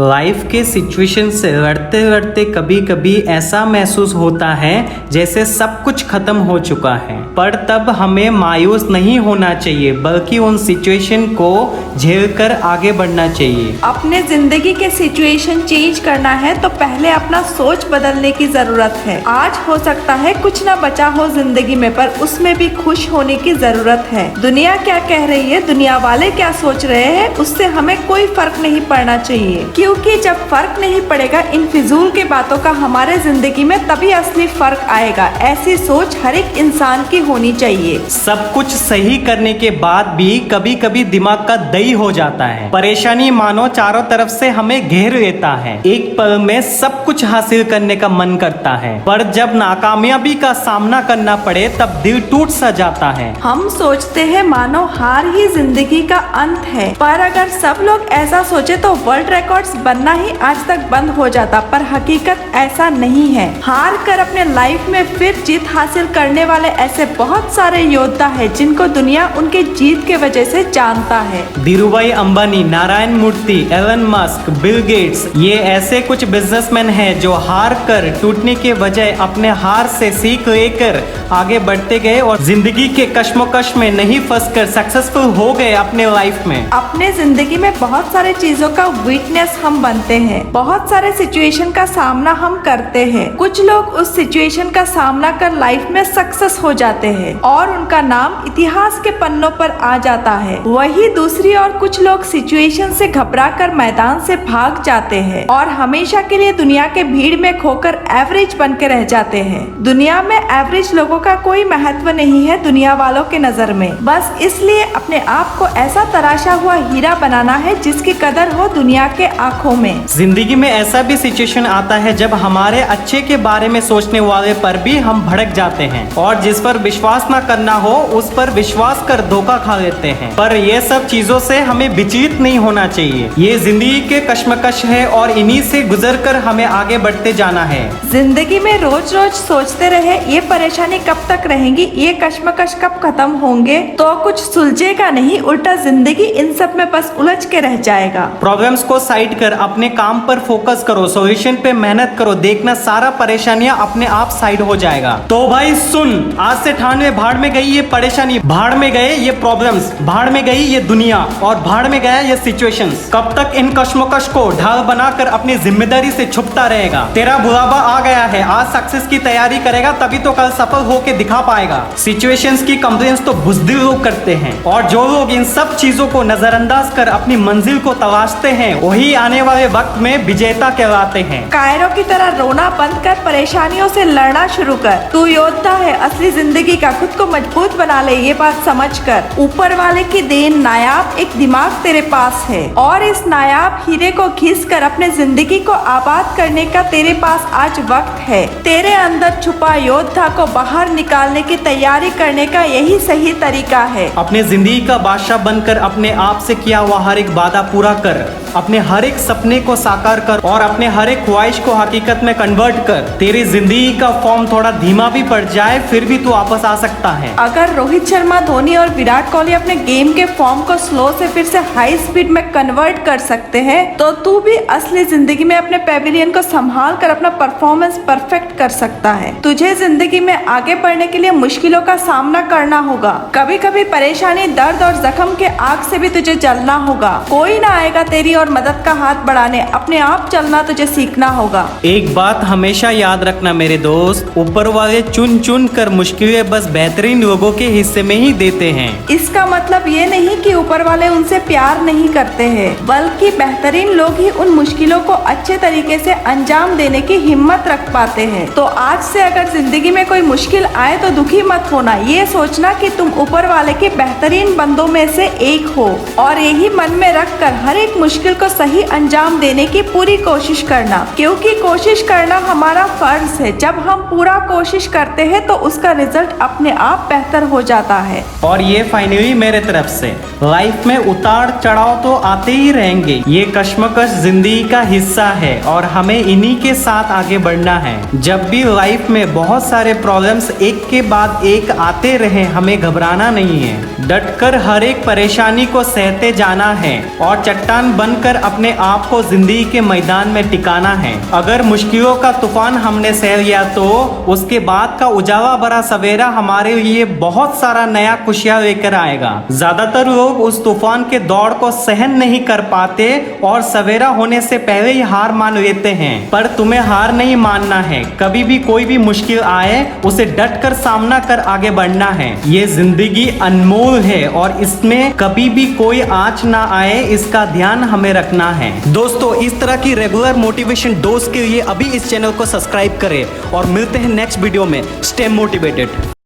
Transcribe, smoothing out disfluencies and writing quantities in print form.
Life के situation से लड़ते लड़ते कभी कभी ऐसा महसूस होता है जैसे सब कुछ खत्म हो चुका है, पर तब हमें मायूस नहीं होना चाहिए बल्कि उन सिचुएशन को झेलकर आगे बढ़ना चाहिए। अपने जिंदगी के सिचुएशन चेंज करना है तो पहले अपना सोच बदलने की जरूरत है। आज हो सकता है कुछ ना बचा हो जिंदगी में, पर उसमें भी खुश होने की जरूरत है। दुनिया क्या कह रही है, दुनिया वाले क्या सोच रहे हैं, उससे हमें कोई फर्क नहीं पड़ना चाहिए, क्योंकि जब फर्क नहीं पड़ेगा इन फिजूल की बातों का हमारे जिंदगी में, तभी असली फर्क आएगा। ऐसी सोच हर एक इंसान की होनी चाहिए। सब कुछ सही करने के बाद भी कभी कभी दिमाग का दही हो जाता है। परेशानी मानो चारों तरफ से हमें घेर लेता है। एक पल में सब कुछ हासिल करने का मन करता है, पर जब नाकामयाबी का सामना करना पड़े तब दिल टूट सा जाता है। हम सोचते हैं मानो हार ही जिंदगी का अंत है, पर अगर सब लोग ऐसा सोचे तो वर्ल्ड रिकॉर्ड्स बनना ही आज तक बंद हो जाता, पर हकीकत ऐसा नहीं है। हार कर अपने लाइफ में फिर जीत हासिल करने वाले ऐसे बहुत सारे योद्धा हैं जिनको दुनिया उनके जीत के वजह से जानता है। धीरूभाई अंबानी, नारायण मूर्ति, एलन मस्क, बिल गेट्स, ये ऐसे कुछ बिजनेसमैन हैं जो हार कर टूटने के बजाय अपने हार से सीख लेकर आगे बढ़ते गए और जिंदगी के कश्मकश में नहीं फंसकर सक्सेसफुल हो गए अपने लाइफ में। अपने जिंदगी में बहुत सारे चीजों का विटनेस हम बनते हैं, बहुत सारे सिचुएशन का सामना हम करते हैं। कुछ लोग उस सिचुएशन का सामना कर लाइफ में सक्सेस हो जाते हैं और उनका नाम इतिहास के पन्नों पर आ जाता है। वही दूसरी और कुछ लोग सिचुएशन से घबरा कर मैदान से भाग जाते हैं और हमेशा के लिए दुनिया के भीड़ में खोकर एवरेज बन के रह जाते हैं। दुनिया में एवरेज लोगों का कोई महत्व नहीं है दुनिया वालों के नजर में। बस इसलिए अपने आप को ऐसा तराशा हुआ हीरा बनाना है जिसकी कदर हो दुनिया के आंखों में। जिंदगी में ऐसा भी सिचुएशन आता है जब हमारे अच्छे के बारे में सोचने वाले पर भी हम भड़क जाते हैं और जिस पर विश्वास न करना हो उस पर विश्वास कर धोखा खा लेते हैं। पर ये सब चीजों से हमें विचलित नहीं होना चाहिए। ये जिंदगी के कश्मकश है और इन्हीं से गुजर कर हमें आगे बढ़ते जाना है। जिंदगी में रोज रोज सोचते रहे ये परेशानी कब तक रहेंगी, ये कश्मकश कब खत्म होंगे, तो कुछ सुलझेगा नहीं, उल्टा जिंदगी इन सब में बस उलझ के रह जाएगा। प्रॉब्लम्स को साइड कर अपने काम पर फोकस करो, सॉल्यूशन पे मेहनत करो, देखना सारा परेशानियां अपने आप साइड हो जाएगा। तो भाई सुन, आज से ठान में भाड़ में गई ये परेशानी, भाड़ में गए ये प्रॉब्लम्स, भाड़ में गई ये दुनिया और भाड़ में गया ये सिचुएशंस। कब तक इन कश्मकश को ढाल बनाकर अपनी जिम्मेदारी से छुपता रहेगा? तेरा बुलावा आ गया है, आज सक्सेस की तैयारी करेगा तभी तो कल सफल होके दिखा पाएगा। सिचुएशंस की कंप्लेंट्स तो बुज़दिल लोग करते हैं और जो लोग इन सब चीजों को नजरअंदाज कर अपनी मंजिल को तलाशते हैं वही आने वाले वक्त में विजेता कहलाते हैं। कायरों की तरह रोना बंद कर परेशानियों से लड़ना शुरू कर। तू योद्धा है असली जिंदगी का, खुद को मजबूत बना ले ये बात समझ कर। ऊपर वाले की देन नायाब एक दिमाग तेरे पास है और इस नायाब हीरे को घिस कर अपने जिंदगी को आबाद करने का तेरे पास आज वक्त है। तेरे अंदर छुपा योद्धा को बाहर निकालने की तैयारी करने का यही सही तरीका है। अपने जिंदगी का बादशाह बनकर अपने आप से किया हुआ हर एक वादा पूरा कर, अपने हर एक सपने को साकार कर और अपने हर एक ख्वाहिश को हकीकत में कन्वर्ट कर। तेरी जिंदगी का फॉर्म थोड़ा धीमा भी पड़ जाए फिर भी तू वापस आ सकता है। अगर रोहित शर्मा, धोनी और विराट कोहली अपने गेम के फॉर्म को स्लो से फिर से हाई स्पीड में कन्वर्ट कर सकते हैं तो तू भी असली जिंदगी में अपने पेविलियन को संभाल कर अपना परफॉर्मेंस परफेक्ट कर सकता है। तुझे जिंदगी में आगे बढ़ने के लिए मुश्किलों का सामना करना होगा। कभी कभी परेशानी, दर्द और जख्म के आग से भी तुझे जलना होगा। कोई ना आएगा तेरी और मदद का हाथ बढ़ाने, अपने आप चलना तुझे सीखना होगा। एक बात हमेशा याद रखना मेरे दोस्त, ऊपर वाले चुन चुन कर मुश्किलें बस बेहतरीन लोगों के हिस्से में ही देते हैं। इसका मतलब ये नहीं कि ऊपर वाले उनसे प्यार नहीं करते हैं, बल्कि बेहतरीन लोग ही उन मुश्किलों को अच्छे तरीके से अंजाम देने की हिम्मत रख पाते हैं। तो आज से अगर जिंदगी में कोई मुश्किल आए तो दुखी मत होना, ये सोचना कि तुम ऊपर वाले के बेहतरीन बंदों में से एक हो और यही मन में रख कर हर एक मुश्किल को सही अंजाम देने की पूरी कोशिश करना, क्योंकि कोशिश करना हमारा फर्ज है। जब हम पूरा कोशिश करते हैं तो उसका रिजल्ट अपने आप बेहतर हो जाता है। और ये फाइनली मेरे तरफ से, लाइफ में उतार चढ़ाव तो आते ही रहेंगे, ये कश्मकश जिंदगी का हिस्सा है और हमें इन्हीं के साथ आगे बढ़ना है। जब भी लाइफ में बहुत सारे प्रॉब्लम्स एक के बाद एक आते रहे, हमें घबराना नहीं है, डटकर हर एक परेशानी को सहते जाना है और चट्टान बन बनकर अपने आप को जिंदगी के मैदान में टिकाना है। अगर मुश्किलों का तूफान हमने सह लिया तो उसके बाद का उजाला भरा सवेरा हमारे लिए बहुत सारा नया खुशियां लेकर आएगा। ज्यादातर लोग उस तूफान के दौर को सहन नहीं कर पाते और सवेरा होने से पहले ही हार मान लेते हैं, पर तुम्हें हार नहीं मानना है। कभी भी कोई भी मुश्किल आए उसे डट कर सामना कर आगे बढ़ना है। ये जिंदगी अनमोल है और इसमें कभी भी कोई आँच ना आए, इसका ध्यान हमें रखना है। दोस्तों, इस तरह की रेगुलर मोटिवेशन डोज के लिए अभी इस चैनल को सब्सक्राइब करें और मिलते हैं नेक्स्ट वीडियो में। Stay motivated.